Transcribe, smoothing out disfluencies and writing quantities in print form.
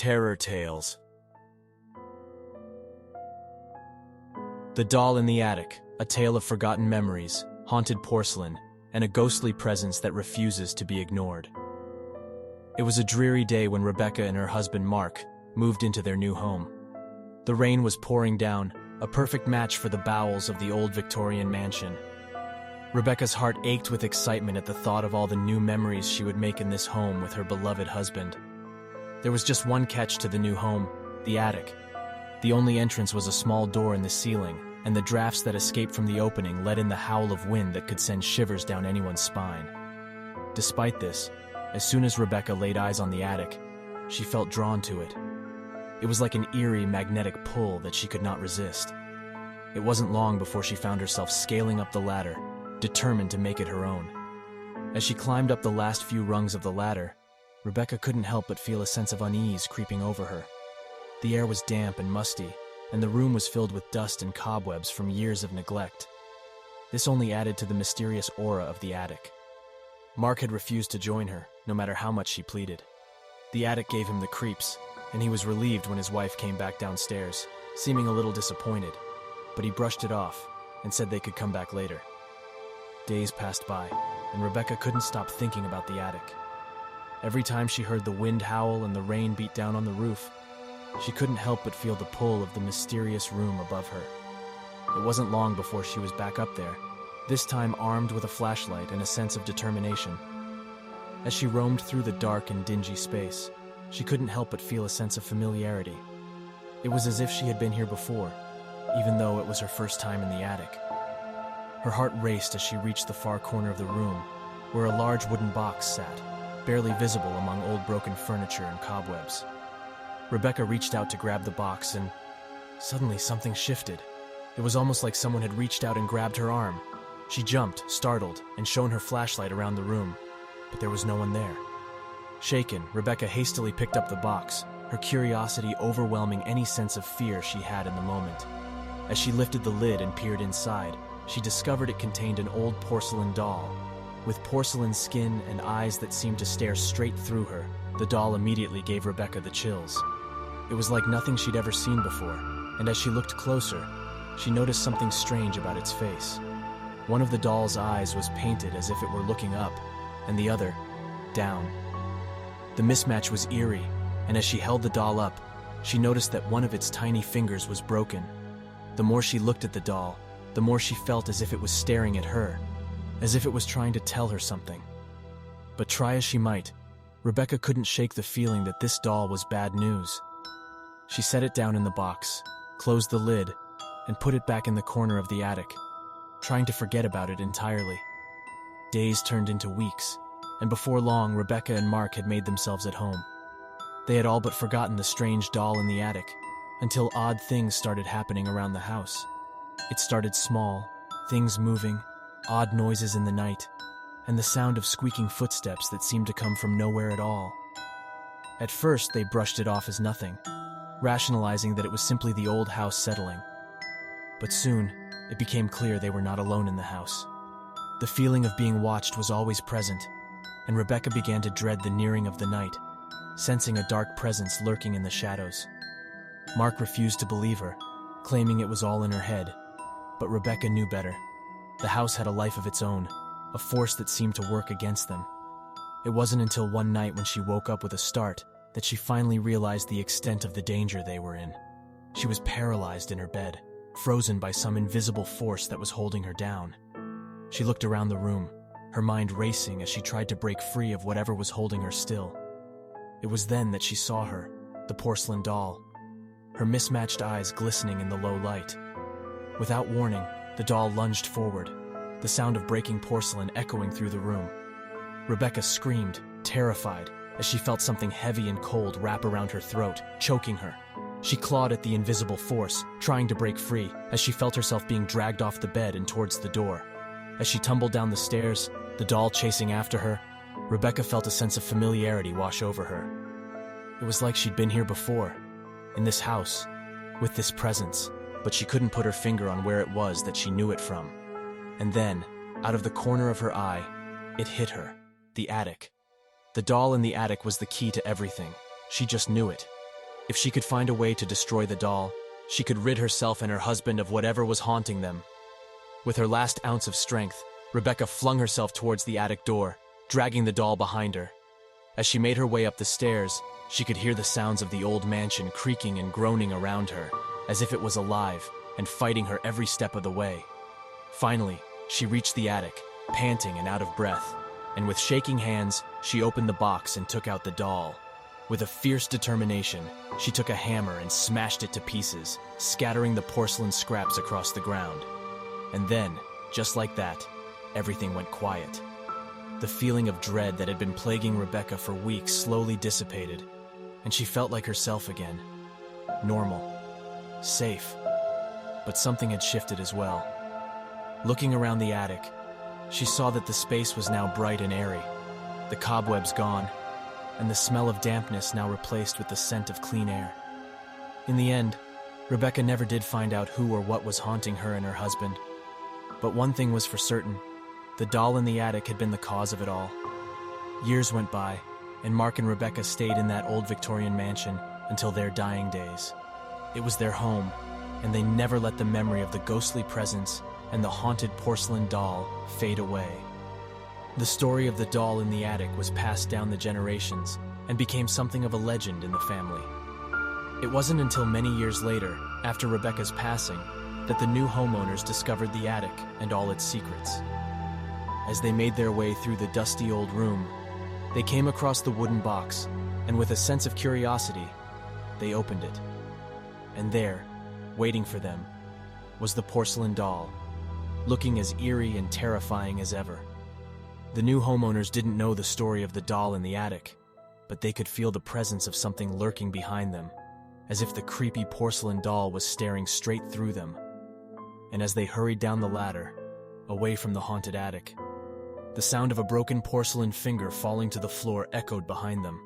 Terror Tales. The Doll in the Attic, a tale of forgotten memories, haunted porcelain, and a ghostly presence that refuses to be ignored. It was a dreary day when Rebecca and her husband Mark moved into their new home. The rain was pouring down, a perfect match for the bowels of the old Victorian mansion. Rebecca's heart ached with excitement at the thought of all the new memories she would make in this home with her beloved husband. There was just one catch to the new home: the attic. The only entrance was a small door in the ceiling, and the drafts that escaped from the opening let in the howl of wind that could send shivers down anyone's spine. Despite this, as soon as Rebecca laid eyes on the attic, she felt drawn to it. It was like an eerie magnetic pull that she could not resist. It wasn't long before she found herself scaling up the ladder, determined to make it her own. As she climbed up the last few rungs of the ladder, Rebecca couldn't help but feel a sense of unease creeping over her. The air was damp and musty, and the room was filled with dust and cobwebs from years of neglect. This only added to the mysterious aura of the attic. Mark had refused to join her, no matter how much she pleaded. The attic gave him the creeps, and he was relieved when his wife came back downstairs, seeming a little disappointed, but he brushed it off and said they could come back later. Days passed by, and Rebecca couldn't stop thinking about the attic. Every time she heard the wind howl and the rain beat down on the roof, she couldn't help but feel the pull of the mysterious room above her. It wasn't long before she was back up there, this time armed with a flashlight and a sense of determination. As she roamed through the dark and dingy space, she couldn't help but feel a sense of familiarity. It was as if she had been here before, even though it was her first time in the attic. Her heart raced as she reached the far corner of the room, where a large wooden box sat, barely visible among old broken furniture and cobwebs. Rebecca reached out to grab the box, and suddenly something shifted. It was almost like someone had reached out and grabbed her arm. She jumped, startled, and shone her flashlight around the room, but there was no one there. Shaken, Rebecca hastily picked up the box, her curiosity overwhelming any sense of fear she had in the moment. As she lifted the lid and peered inside, she discovered it contained an old porcelain doll. With porcelain skin and eyes that seemed to stare straight through her, the doll immediately gave Rebecca the chills. It was like nothing she'd ever seen before, and as she looked closer, she noticed something strange about its face. One of the doll's eyes was painted as if it were looking up, and the other, down. The mismatch was eerie, and as she held the doll up, she noticed that one of its tiny fingers was broken. The more she looked at the doll, the more she felt as if it was staring at her, as if it was trying to tell her something. But try as she might, Rebecca couldn't shake the feeling that this doll was bad news. She set it down in the box, closed the lid, and put it back in the corner of the attic, trying to forget about it entirely. Days turned into weeks, and before long, Rebecca and Mark had made themselves at home. They had all but forgotten the strange doll in the attic, until odd things started happening around the house. It started small, things moving, odd noises in the night, and the sound of squeaking footsteps that seemed to come from nowhere at all. At first, they brushed it off as nothing, rationalizing that it was simply the old house settling. But soon, it became clear they were not alone in the house. The feeling of being watched was always present, and Rebecca began to dread the nearing of the night, sensing a dark presence lurking in the shadows. Mark refused to believe her, claiming it was all in her head, but Rebecca knew better. The house had a life of its own, a force that seemed to work against them. It wasn't until one night when she woke up with a start that she finally realized the extent of the danger they were in. She was paralyzed in her bed, frozen by some invisible force that was holding her down. She looked around the room, her mind racing as she tried to break free of whatever was holding her still. It was then that she saw her, the porcelain doll, her mismatched eyes glistening in the low light. Without warning, the doll lunged forward, the sound of breaking porcelain echoing through the room. Rebecca screamed, terrified, as she felt something heavy and cold wrap around her throat, choking her. She clawed at the invisible force, trying to break free, as she felt herself being dragged off the bed and towards the door. As she tumbled down the stairs, the doll chasing after her, Rebecca felt a sense of familiarity wash over her. It was like she'd been here before, in this house, with this presence, but she couldn't put her finger on where it was that she knew it from. And then, out of the corner of her eye, it hit her, the attic. The doll in the attic was the key to everything. She just knew it. If she could find a way to destroy the doll, she could rid herself and her husband of whatever was haunting them. With her last ounce of strength, Rebecca flung herself towards the attic door, dragging the doll behind her. As she made her way up the stairs, she could hear the sounds of the old mansion creaking and groaning around her, as if it was alive and fighting her every step of the way. Finally, she reached the attic, panting and out of breath, and with shaking hands, she opened the box and took out the doll. With a fierce determination, she took a hammer and smashed it to pieces, scattering the porcelain scraps across the ground. And then, just like that, everything went quiet. The feeling of dread that had been plaguing Rebecca for weeks slowly dissipated, and she felt like herself again. Normal. Safe. But something had shifted as well. Looking around the attic, she saw that the space was now bright and airy, the cobwebs gone, and the smell of dampness now replaced with the scent of clean air. In the end, Rebecca never did find out who or what was haunting her and her husband. But one thing was for certain: the doll in the attic had been the cause of it all. Years went by, and Mark and Rebecca stayed in that old Victorian mansion until their dying days. It was their home, and they never let the memory of the ghostly presence and the haunted porcelain doll fade away. The story of the doll in the attic was passed down the generations and became something of a legend in the family. It wasn't until many years later, after Rebecca's passing, that the new homeowners discovered the attic and all its secrets. As they made their way through the dusty old room, they came across the wooden box, and with a sense of curiosity, they opened it. And there, waiting for them, was the porcelain doll, looking as eerie and terrifying as ever. The new homeowners didn't know the story of the doll in the attic, but they could feel the presence of something lurking behind them, as if the creepy porcelain doll was staring straight through them. And as they hurried down the ladder, away from the haunted attic, the sound of a broken porcelain finger falling to the floor echoed behind them.